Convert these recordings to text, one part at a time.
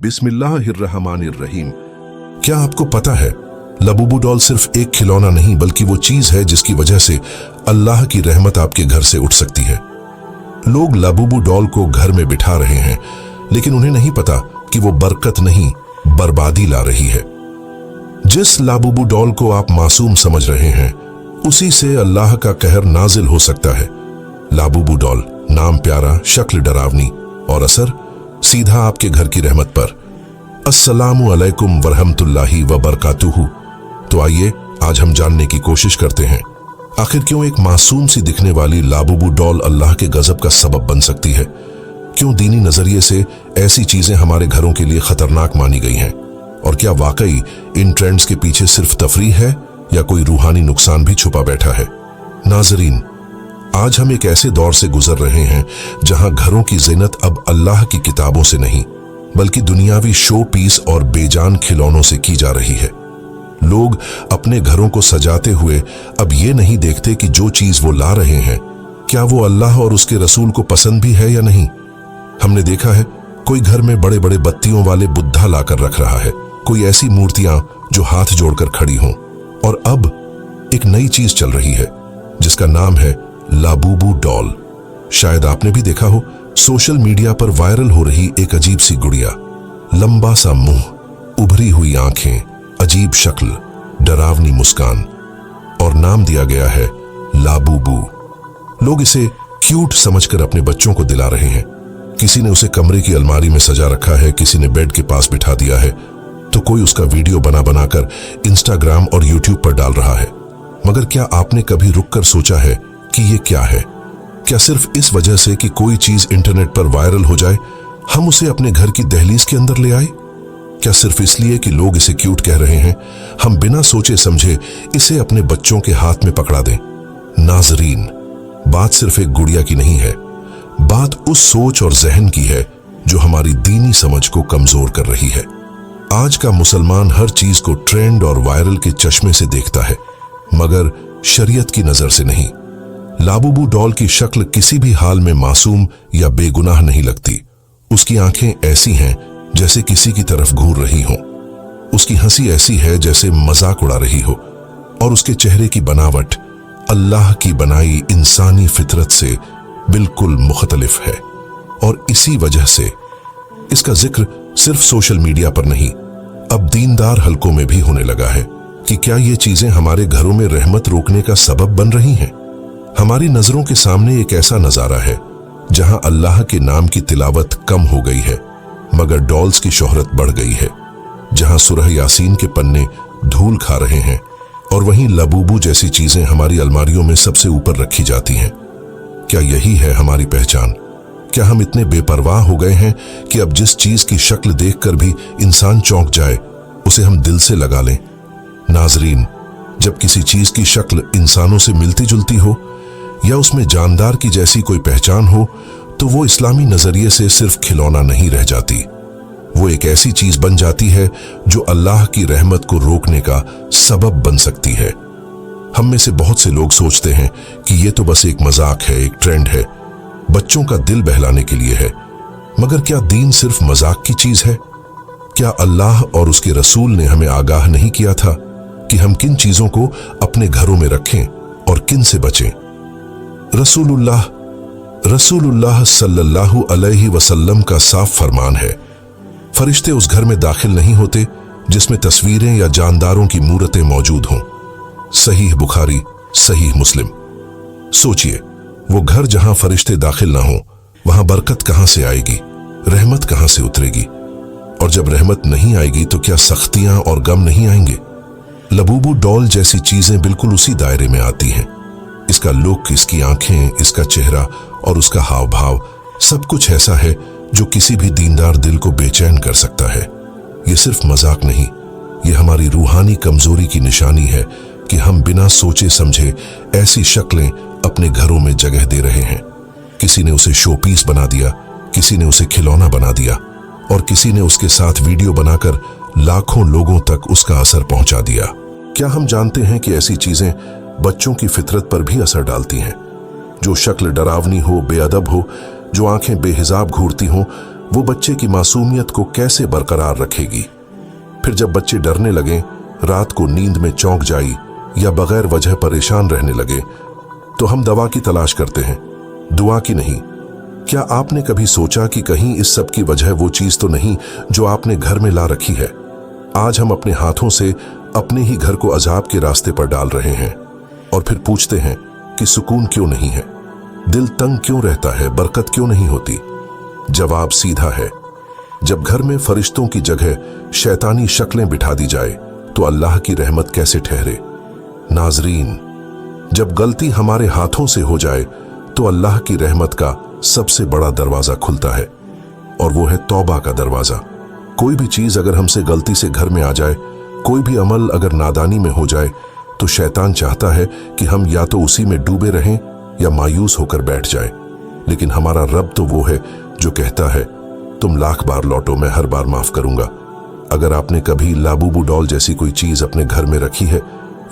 बिस्मिल्लाहिर्रहमानिर्रहीम। क्या आपको पता है, लाबूबू डॉल सिर्फ एक खिलौना नहीं बल्कि वो चीज है जिसकी वजह से अल्लाह की रहमत आपके घर से उठ सकती है। लोग लाबूबू डॉल को घर में बिठा रहे हैं, लेकिन उन्हें नहीं पता कि वो बरकत नहीं, बर्बादी ला रही है। जिस लाबूबू डॉल को आप मासूम समझ रहे हैं, उसी से अल्लाह का कहर नाजिल हो सकता है। लाबूबू डॉल, नाम प्यारा, शक्ल डरावनी और असर सीधा आपके घर की रहमत पर। अस्सलामु अलैकुम वरहमतुल्लाहि वबरकातुहू। तो आइए आज हम जानने की कोशिश करते हैं, आखिर क्यों एक मासूम सी दिखने वाली लाबूबू डॉल अल्लाह के गजब का सबब बन सकती है। क्यों दीनी नजरिए से ऐसी चीजें हमारे घरों के लिए खतरनाक मानी गई हैं, और क्या वाकई इन ट्रेंड्स के पीछे सिर्फ तफरीह है या कोई रूहानी नुकसान भी छुपा बैठा है। नाजरीन, आज हम एक ऐसे दौर से गुजर रहे हैं जहां घरों की ज़ीनत अब अल्लाह की किताबों से नहीं बल्कि दुनियावी शो पीस और बेजान खिलौनों से की जा रही है। लोग अपने घरों को सजाते हुए अब ये नहीं देखते कि जो चीज वो ला रहे हैं क्या वो अल्लाह और उसके रसूल को पसंद भी है या नहीं। हमने देखा है कोई घर में बड़े बड़े बत्तियों वाले बुद्धा लाकर रख रहा है, कोई ऐसी मूर्तियां जो हाथ जोड़कर खड़ी हों, और अब एक नई चीज चल रही है जिसका नाम है लाबूबू डॉल। शायद आपने भी देखा हो, सोशल मीडिया पर वायरल हो रही एक अजीब सी गुड़िया, लंबा सा मुंह, उभरी हुई आंखें, अजीब शक्ल, डरावनी मुस्कान, और नाम दिया गया है लाबूबू। लोग इसे क्यूट समझकर अपने बच्चों को दिला रहे हैं। किसी ने उसे कमरे की अलमारी में सजा रखा है, किसी ने बेड के पास बिठा दिया है, तो कोई उसका वीडियो बनाकर इंस्टाग्राम और यूट्यूब पर डाल रहा है। मगर क्या आपने कभी रुककर सोचा है कि ये क्या है? क्या सिर्फ इस वजह से कि कोई चीज इंटरनेट पर वायरल हो जाए हम उसे अपने घर की दहलीज के अंदर ले आए? क्या सिर्फ इसलिए कि लोग इसे क्यूट कह रहे हैं हम बिना सोचे समझे इसे अपने बच्चों के हाथ में पकड़ा दें? नाजरीन, बात सिर्फ एक गुड़िया की नहीं है, बात उस सोच और जहन की है जो हमारी दीनी समझ को कमजोर कर रही है। आज का मुसलमान हर चीज को ट्रेंड और वायरल के चश्मे से देखता है, मगर शरीयत की नजर से नहीं। लाबूबू डॉल की शक्ल किसी भी हाल में मासूम या बेगुनाह नहीं लगती। उसकी आंखें ऐसी हैं जैसे किसी की तरफ घूर रही हों, उसकी हंसी ऐसी है जैसे मजाक उड़ा रही हो, और उसके चेहरे की बनावट अल्लाह की बनाई इंसानी फितरत से बिल्कुल मुख्तलिफ है। और इसी वजह से इसका जिक्र सिर्फ सोशल मीडिया पर नहीं, अब दीनदार हलकों में भी होने लगा है कि क्या ये चीजें हमारे घरों में रहमत रोकने का सबब बन रही हैं। हमारी नजरों के सामने एक ऐसा नजारा है जहां अल्लाह के नाम की तिलावत कम हो गई है मगर डॉल्स की शोहरत बढ़ गई है, जहां सूरह यासीन के पन्ने धूल खा रहे हैं और वहीं लाबूबू जैसी चीजें हमारी अलमारियों में सबसे ऊपर रखी जाती हैं। क्या यही है हमारी पहचान? क्या हम इतने बेपरवाह हो गए हैं कि अब जिस चीज की शक्ल देखकर भी इंसान चौंक जाए उसे हम दिल से लगा लें? नाजरीन, जब किसी चीज की शक्ल इंसानों से मिलती जुलती हो या उसमें जानदार की जैसी कोई पहचान हो, तो वो इस्लामी नजरिए से सिर्फ खिलौना नहीं रह जाती, वो एक ऐसी चीज बन जाती है जो अल्लाह की रहमत को रोकने का सबब बन सकती है। हम में से बहुत से लोग सोचते हैं कि ये तो बस एक मजाक है, एक ट्रेंड है, बच्चों का दिल बहलाने के लिए है। मगर क्या दीन सिर्फ मजाक की चीज है? क्या अल्लाह और उसके रसूल ने हमें आगाह नहीं किया था कि हम किन चीजों को अपने घरों में रखें और किन से बचें? रसूलुल्लाह सल्लल्लाहु अलैहि वसल्लम का साफ फरमान है, फरिश्ते उस घर में दाखिल नहीं होते जिसमें तस्वीरें या जानदारों की मूरतें मौजूद हों। सहीह बुखारी, सहीह मुस्लिम। सोचिए, वो घर जहां फरिश्ते दाखिल ना हो वहां बरकत कहां से आएगी, रहमत कहां से उतरेगी? और जब रहमत नहीं आएगी तो क्या सख्तियां और गम नहीं आएंगे? लाबूबू डॉल जैसी चीजें बिल्कुल उसी दायरे में आती हैं। इसका लुक, इसकी आंखें, इसका चेहरा और उसका हाव भाव, सब कुछ ऐसा है जो किसी भी दीनदार दिल को बेचैन कर सकता है। ये सिर्फ मजाक नहीं, ये हमारी रूहानी कमजोरी की निशानी है कि हम बिना सोचे समझे ऐसी शक्लें अपने घरों में जगह दे रहे हैं। किसी ने उसे शो पीस बना दिया, किसी ने उसे खिलौना बना दिया, और किसी ने उसके साथ वीडियो बनाकर लाखों लोगों तक उसका असर पहुंचा दिया। क्या हम जानते हैं कि ऐसी चीजें बच्चों की फितरत पर भी असर डालती हैं? जो शक्ल डरावनी हो, बेअदब हो, जो आंखें बेहिसाब घूरती हों, वो बच्चे की मासूमियत को कैसे बरकरार रखेगी? फिर जब बच्चे डरने लगे, रात को नींद में चौंक जाई या बगैर वजह परेशान रहने लगे, तो हम दवा की तलाश करते हैं, दुआ की नहीं। क्या आपने कभी सोचा कि कहीं इस सब की वजह वो चीज तो नहीं जो आपने घर में ला रखी है? आज हम अपने हाथों से अपने ही घर को अजाब के रास्ते पर डाल रहे हैं और फिर पूछते हैं कि सुकून क्यों नहीं है, दिल तंग क्यों रहता है, बरकत क्यों नहीं होती? जवाब सीधा है, जब घर में फरिश्तों की जगह शैतानी शक्लें बिठा दी जाए तो अल्लाह की रहमत कैसे ठहरे? नाजरीन, जब गलती हमारे हाथों से हो जाए तो अल्लाह की रहमत का सबसे बड़ा दरवाजा खुलता है और वो है तौबा का दरवाजा। कोई भी चीज अगर हमसे गलती से घर में आ जाए, कोई भी अमल अगर नादानी में हो जाए, तो शैतान चाहता है कि हम या तो उसी में डूबे रहें या मायूस होकर बैठ जाएं। लेकिन हमारा रब तो वो है जो कहता है, तुम लाख बार लौटो, मैं हर बार माफ करूंगा। अगर आपने कभी लाबूबू डॉल जैसी कोई चीज अपने घर में रखी है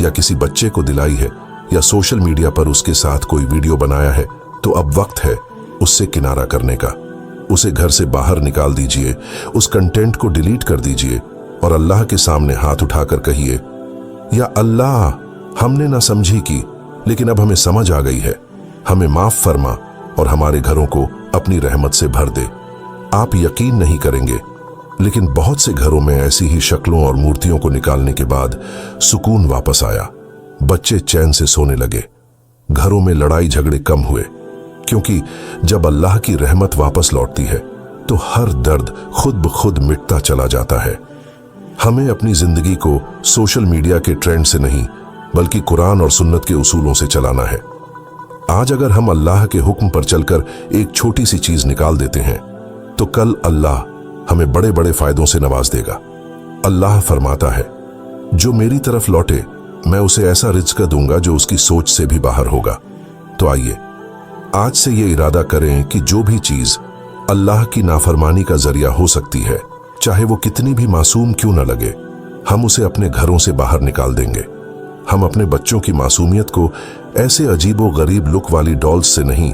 या किसी बच्चे को दिलाई है या सोशल मीडिया पर उसके साथ कोई वीडियो बनाया है, तो अब वक्त है उससे किनारा करने का। उसे घर से बाहर निकाल दीजिए, उस कंटेंट को डिलीट कर दीजिए और अल्लाह के सामने हाथ उठाकर कहिए, या अल्लाह, हमने ना समझी की, लेकिन अब हमें समझ आ गई है, हमें माफ फरमा और हमारे घरों को अपनी रहमत से भर दे। आप यकीन नहीं करेंगे, लेकिन बहुत से घरों में ऐसी ही शक्लों और मूर्तियों को निकालने के बाद सुकून वापस आया। बच्चे चैन से सोने लगे, घरों में लड़ाई झगड़े कम हुए, क्योंकि जब अल्लाह की रहमत वापस लौटती है तो हर दर्द खुद ब खुद मिटता चला जाता है। हमें अपनी जिंदगी को सोशल मीडिया के ट्रेंड से नहीं, बल्कि कुरान और सुन्नत के उसूलों से चलाना है। आज अगर हम अल्लाह के हुक्म पर चलकर एक छोटी सी चीज निकाल देते हैं, तो कल अल्लाह हमें बड़े बड़े फायदों से नवाज देगा। अल्लाह फरमाता है, जो मेरी तरफ लौटे मैं उसे ऐसा रिज़्क दूंगा जो उसकी सोच से भी बाहर होगा। तो आइए आज से ये इरादा करें कि जो भी चीज अल्लाह की नाफरमानी का जरिया हो सकती है, चाहे वो कितनी भी मासूम क्यों न लगे, हम उसे अपने घरों से बाहर निकाल देंगे। हम अपने बच्चों की मासूमियत को ऐसे अजीबो गरीब लुक वाली डॉल्स से नहीं,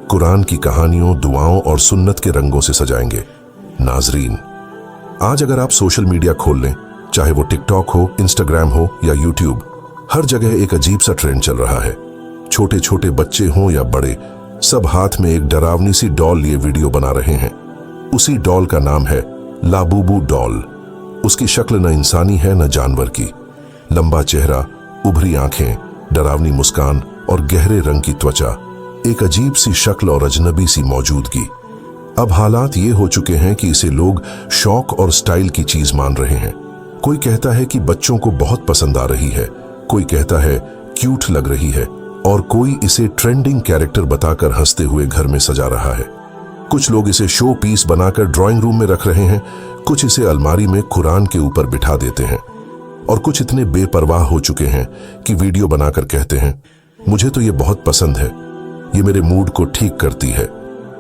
कुरान की कहानियों, दुआओं और सुन्नत के रंगों से सजाएंगे। नाजरीन, आज अगर आप सोशल मीडिया खोल लें, चाहे वो टिकटॉक हो, इंस्टाग्राम हो या यूट्यूब, हर जगह एक अजीब सा ट्रेंड चल रहा है। छोटे छोटे बच्चे हों या बड़े, सब हाथ में एक डरावनी सी डॉल लिए वीडियो बना रहे हैं। उसी डॉल का नाम है लाबूबू डॉल। उसकी शक्ल न इंसानी है न जानवर की। लंबा चेहरा, उभरी आंखें, डरावनी मुस्कान और गहरे रंग की त्वचा, एक अजीब सी शक्ल और अजनबी सी मौजूदगी। अब हालात ये हो चुके हैं कि इसे लोग शौक और स्टाइल की चीज मान रहे हैं। कोई कहता है कि बच्चों को बहुत पसंद आ रही है, कोई कहता है क्यूट लग रही है, और कोई इसे ट्रेंडिंग कैरेक्टर बताकर हंसते हुए घर में सजा रहा है। कुछ लोग इसे शो पीस बनाकर ड्राइंग रूम में रख रहे हैं, कुछ इसे अलमारी में कुरान के ऊपर बिठा देते हैं, और कुछ इतने बेपरवाह हो चुके हैं कि वीडियो बनाकर कहते हैं, मुझे तो ये बहुत पसंद है, ये मेरे मूड को ठीक करती है।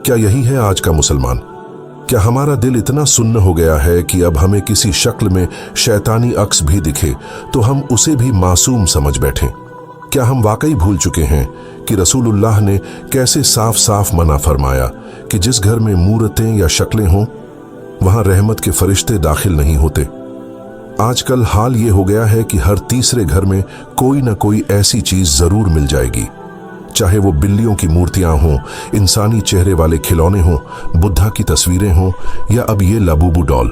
क्या यही है आज का मुसलमान? क्या हमारा दिल इतना सुन्न हो गया है कि अब हमें किसी शक्ल में शैतानी अक्स भी दिखे तो हम उसे भी मासूम समझ बैठें? क्या हम वाकई भूल चुके हैं कि रसूलुल्लाह ने कैसे साफ साफ मना फरमाया कि जिस घर में मूरतें या शक्लें हों वहां रहमत के फरिश्ते दाखिल नहीं होते? आजकल हाल ये हो गया है कि हर तीसरे घर में कोई ना कोई ऐसी चीज जरूर मिल जाएगी, चाहे वो बिल्लियों की मूर्तियां हों, इंसानी चेहरे वाले खिलौने हों, बुद्धा की तस्वीरें हों या अब ये लाबूबू डॉल।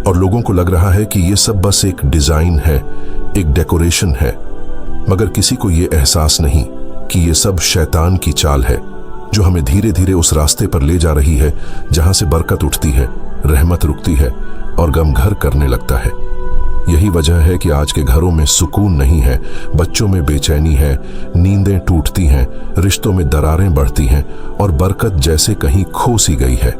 और लोगों को लग रहा है कि ये सब बस एक डिजाइन है, एक डेकोरेशन है, मगर किसी को ये एहसास नहीं कि ये सब शैतान की चाल है जो हमें धीरे धीरे उस रास्ते पर ले जा रही है जहां से बरकत उठती है, रहमत रुकती है और गम घर करने लगता है। यही वजह है कि आज के घरों में सुकून नहीं है, बच्चों में बेचैनी है, नींदें टूटती हैं, रिश्तों में दरारें बढ़ती हैं और बरकत जैसे कहीं खो सी गई है।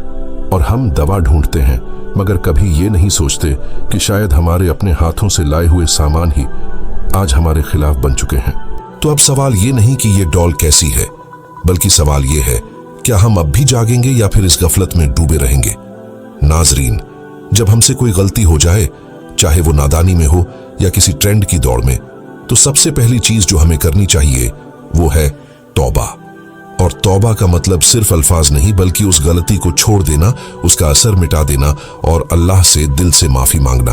और हम दवा ढूंढते हैं, मगर कभी ये नहीं सोचते कि शायद हमारे अपने हाथों से लाए हुए सामान ही आज हमारे खिलाफ बन चुके हैं। तो अब सवाल ये नहीं कि ये डॉल कैसी है, बल्कि सवाल ये है, क्या हम अब भी जागेंगे या फिर इस गफलत में डूबे रहेंगे? नाजरीन, जब हमसे कोई गलती हो जाए, चाहे वो नादानी में हो या किसी ट्रेंड की दौड़ में, तो सबसे पहली चीज जो हमें करनी चाहिए वो है तौबा। और तौबा का मतलब सिर्फ अल्फाज नहीं बल्कि उस गलती को छोड़ देना, उसका असर मिटा देना और अल्लाह से दिल से माफी मांगना।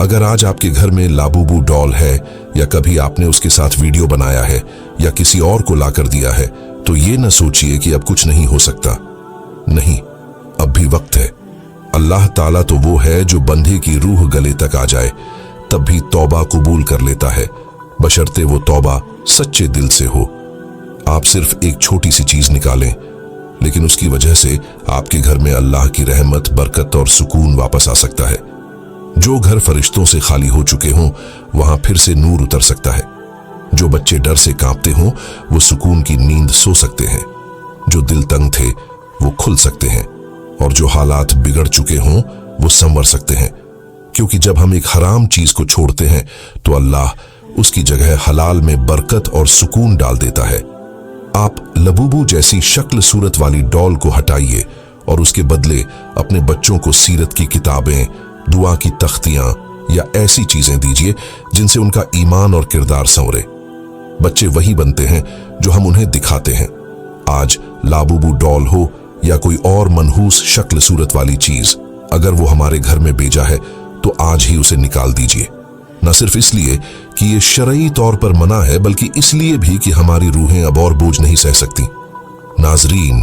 अगर आज आपके घर में लाबूबू डॉल है या कभी आपने उसके साथ वीडियो बनाया है या किसी और को लाकर दिया है, तो ये न सोचिए कि अब कुछ नहीं हो सकता। नहीं, अब भी वक्त है। अल्लाह ताला तो वो है जो बंदे की रूह गले तक आ जाए तब भी तौबा कबूल कर लेता है, बशर्ते वो तौबा सच्चे दिल से हो। आप सिर्फ एक छोटी सी चीज निकालें, लेकिन उसकी वजह से आपके घर में अल्लाह की रहमत, बरकत और सुकून वापस आ सकता है। जो घर फरिश्तों से खाली हो चुके हों वहां फिर से नूर उतर सकता है। जो बच्चे डर से कांपते हों वो सुकून की नींद सो सकते हैं। जो दिल तंग थे वो खुल सकते हैं और जो हालात बिगड़ चुके हों वो संवर सकते हैं, क्योंकि जब हम एक हराम चीज को छोड़ते हैं तो अल्लाह उसकी जगह हलाल में बरकत और सुकून डाल देता है। आप लबूबू जैसी शक्ल सूरत वाली डॉल को हटाइए और उसके बदले अपने बच्चों को सीरत की किताबें, दुआ की तख्तियां या ऐसी चीजें दीजिए जिनसे उनका ईमान और किरदार संवरे। बच्चे वही बनते हैं जो हम उन्हें दिखाते हैं। आज लाबूबू डॉल हो या कोई और मनहूस शक्ल सूरत वाली चीज, अगर वो हमारे घर में बेजा है तो आज ही उसे निकाल दीजिए। न सिर्फ इसलिए कि ये शरई तौर पर मना है, बल्कि इसलिए भी कि हमारी रूहें अब और बोझ नहीं सह सकती। नाजरीन,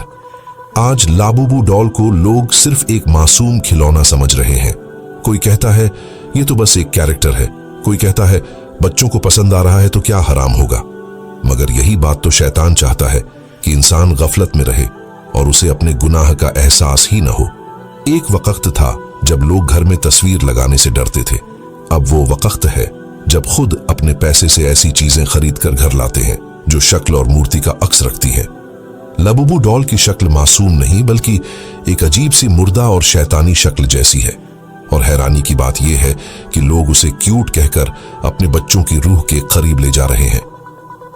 आज लाबूबू डॉल को लोग सिर्फ एक मासूम खिलौना समझ रहे हैं। कोई कहता है ये तो बस एक कैरेक्टर है, कोई कहता है बच्चों को पसंद आ रहा है तो क्या हराम होगा। मगर यही बात तो शैतान चाहता है कि इंसान गफलत में रहे और उसे अपने गुनाह का एहसास ही न हो। एक वक्त था जब लोग घर में तस्वीर लगाने से डरते थे। अब वो वक्त है जब खुद अपने पैसे से ऐसी चीजें खरीद कर घर लाते हैं जो शक्ल और मूर्ति का अक्स रखती है। लबूबू डॉल की शक्ल मासूम नहीं बल्कि एक अजीब सी मुर्दा और शैतानी शक्ल जैसी है, और हैरानी की बात यह है कि लोग उसे क्यूट कहकर अपने बच्चों की रूह के करीब ले जा रहे हैं।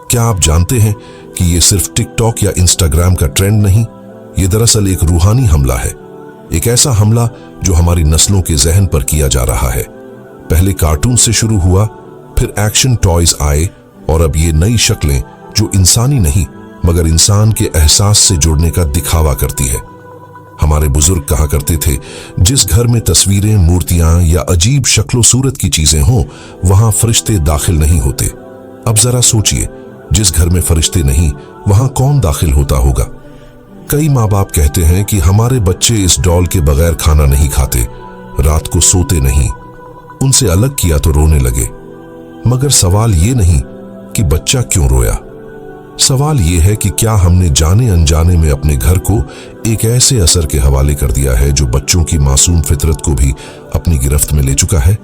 क्या आप जानते हैं कि ये सिर्फ टिकटॉक या इंस्टाग्राम का ट्रेंड नहीं, ये दरअसल एक रूहानी हमला है। एक ऐसा हमला जो हमारी नस्लों के जहन पर किया जा रहा है। पहले कार्टून से शुरू हुआ, फिर एक्शन टॉयज आए और अब ये नई शक्लें जो इंसानी नहीं मगर इंसान के एहसास से जुड़ने का दिखावा करती है। हमारे बुजुर्ग कहा करते थे, जिस घर में तस्वीरें, मूर्तियां या अजीब शक्लो सूरत की चीजें हों वहां फरिश्ते दाखिल नहीं होते। अब जरा सोचिए, जिस घर में फरिश्ते नहीं वहां कौन दाखिल होता होगा। कई माँ बाप कहते हैं कि हमारे बच्चे इस डॉल के बगैर खाना नहीं खाते, रात को सोते नहीं, उनसे अलग किया तो रोने लगे। मगर सवाल ये नहीं कि बच्चा क्यों रोया, सवाल ये है कि क्या हमने जाने अनजाने में अपने घर को एक ऐसे असर के हवाले कर दिया है जो बच्चों की मासूम फितरत को भी अपनी गिरफ्त में ले चुका है।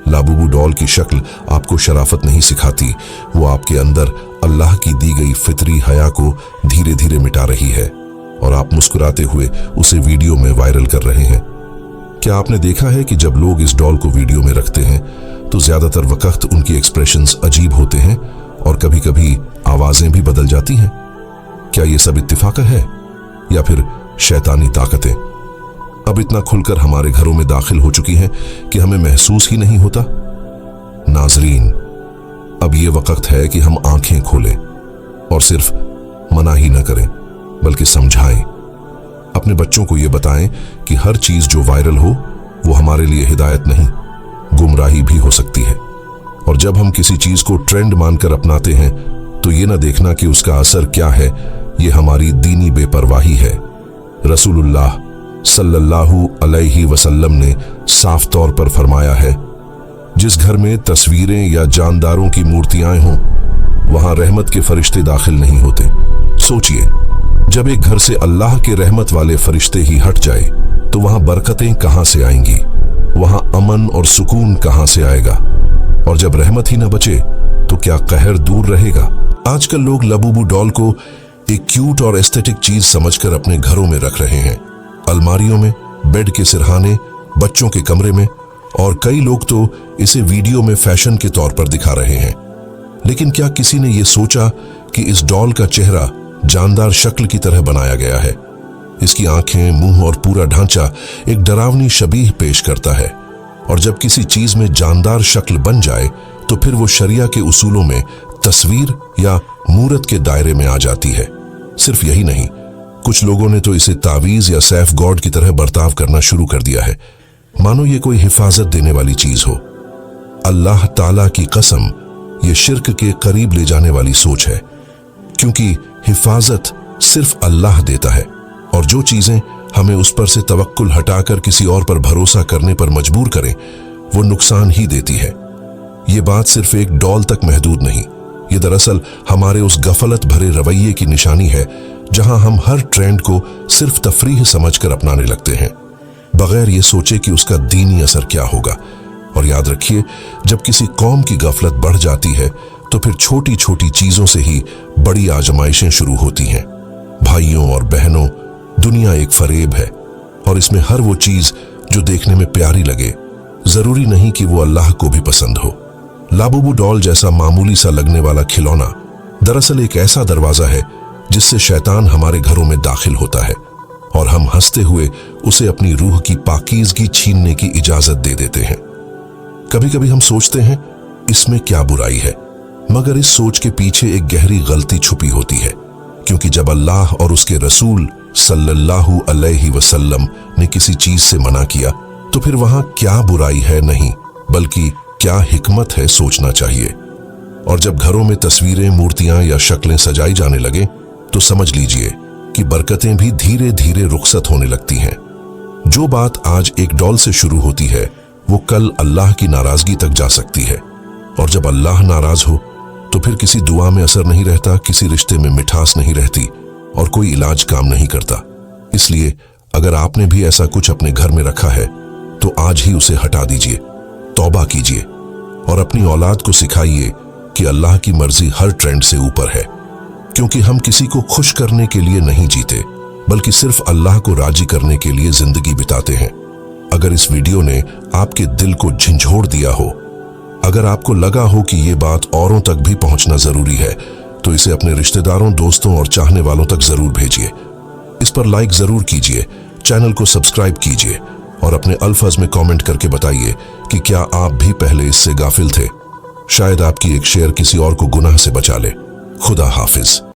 लाबूबू डॉल की शक्ल आपको शराफत नहीं सिखाती, वो आपके अंदर अल्लाह की दी गई फितरी हया को धीरे धीरे मिटा रही है और आप मुस्कुराते हुए उसे वीडियो में वायरल कर रहे हैं। क्या आपने देखा है कि जब लोग इस डॉल को वीडियो में रखते हैं तो ज्यादातर वक्त उनकी एक्सप्रेशंस अजीब होते हैं और कभी कभी आवाजें भी बदल जाती हैं। क्या ये सब इत्तिफाक है या फिर शैतानी ताकतें अब इतना खुलकर हमारे घरों में दाखिल हो चुकी हैं कि हमें महसूस ही नहीं होता? नाजरीन, अब ये वक्त है कि हम आंखें खोलें और सिर्फ मना ही न करें बल्कि समझाएं। अपने बच्चों को ये बताएं कि हर चीज जो वायरल हो वो हमारे लिए हिदायत नहीं, गुमराही भी हो सकती है। और जब हम किसी चीज को ट्रेंड मानकर अपनाते हैं तो ये ना देखना कि उसका असर क्या है, ये हमारी दीनी बेपरवाही है। रसूलुल्लाह सल्लल्लाहु अलैहि वसल्लम ने साफ तौर पर फरमाया है, जिस घर में तस्वीरें या जानदारों की मूर्तियां हों वहां रहमत के फरिश्ते दाखिल नहीं होते। सोचिए, जब एक घर से अल्लाह के रहमत वाले फरिश्ते ही हट जाए तो वहां बरकतें कहां से आएंगी, वहां अमन और सुकून कहां से आएगा? और जब रहमत ही न बचे तो क्या कहर दूर रहेगा? आजकल लोग लबूबू डॉल को एक क्यूट और एस्थेटिक चीज समझकर अपने घरों में रख रहे हैं, अलमारियों में, बेड के सिरहाने, बच्चों के कमरे में, और कई लोग तो इसे वीडियो में फैशन के तौर पर दिखा रहे हैं। लेकिन क्या किसी ने यह सोचा कि इस डॉल का चेहरा जानदार शक्ल की तरह बनाया गया है? इसकी आंखें, मुंह और पूरा ढांचा एक डरावनी शबीह पेश करता है, और जब किसी चीज में जानदार शक्ल बन जाए तो फिर वो शरिया के उसूलों में तस्वीर या मूरत के दायरे में आ जाती है। सिर्फ यही नहीं, कुछ लोगों ने तो इसे तावीज या सैफ गॉड की तरह बर्ताव करना शुरू कर दिया है, मानो ये कोई हिफाजत देने वाली चीज हो। अल्लाह ताला की कसम, ये शिर्क के करीब ले जाने वाली सोच है, क्योंकि हिफाजत सिर्फ अल्लाह देता है, और जो चीजें हमें उस पर से तवक्कुल हटाकर किसी और पर भरोसा करने पर मजबूर करें, वो नुकसान ही देती है। ये बात सिर्फ एक डॉल तक महदूद नहीं, ये दरअसल हमारे उस गफलत भरे रवैये की निशानी है जहां हम हर ट्रेंड को सिर्फ तफरीह समझकर अपनाने लगते हैं, बगैर ये सोचे कि उसका दीनी असर क्या होगा। और याद रखिए, जब किसी कौम की गफलत बढ़ जाती है तो फिर छोटी छोटी चीजों से ही बड़ी आजमाइशें शुरू होती हैं। भाइयों और बहनों, दुनिया एक फरेब है, और इसमें हर वो चीज जो देखने में प्यारी लगे, जरूरी नहीं कि वो अल्लाह को भी पसंद हो। लाबूबू डॉल जैसा मामूली सा लगने वाला खिलौना दरअसल एक ऐसा दरवाजा है जिससे शैतान हमारे घरों में दाखिल होता है, और हम हंसते हुए उसे अपनी रूह की पाकीज़गी छीनने की इजाजत दे देते हैं। कभी कभी हम सोचते हैं इसमें क्या बुराई है, मगर इस सोच के पीछे एक गहरी गलती छुपी होती है, क्योंकि जब अल्लाह और उसके रसूल सल्लल्लाहु अलैहि वसल्लम ने किसी चीज से मना किया तो फिर वहां क्या बुराई है नहीं, बल्कि क्या हिकमत है सोचना चाहिए। और जब घरों में तस्वीरें, मूर्तियां या शक्लें सजाई जाने लगे तो समझ लीजिए कि बरकतें भी धीरे धीरे रुखसत होने लगती हैं। जो बात आज एक डॉल से शुरू होती है वो कल अल्लाह की नाराजगी तक जा सकती है, और जब अल्लाह नाराज हो तो फिर किसी दुआ में असर नहीं रहता, किसी रिश्ते में मिठास नहीं रहती, और कोई इलाज काम नहीं करता। इसलिए अगर आपने भी ऐसा कुछ अपने घर में रखा है तो आज ही उसे हटा दीजिए, तौबा कीजिए, और अपनी औलाद को सिखाइए कि अल्लाह की मर्जी हर ट्रेंड से ऊपर है, क्योंकि हम किसी को खुश करने के लिए नहीं जीते, बल्कि सिर्फ अल्लाह को राजी करने के लिए जिंदगी बिताते हैं। अगर इस वीडियो ने आपके दिल को झंझोड़ दिया हो, अगर आपको लगा हो कि ये बात औरों तक भी पहुंचना जरूरी है, तो इसे अपने रिश्तेदारों, दोस्तों और चाहने वालों तक जरूर भेजिए। इस पर लाइक जरूर कीजिए, चैनल को सब्सक्राइब कीजिए, और अपने अल्फाज में कमेंट करके बताइए कि क्या आप भी पहले इससे गाफिल थे। शायद आपकी एक शेयर किसी और को गुनाह से बचा ले। खुदा हाफिज।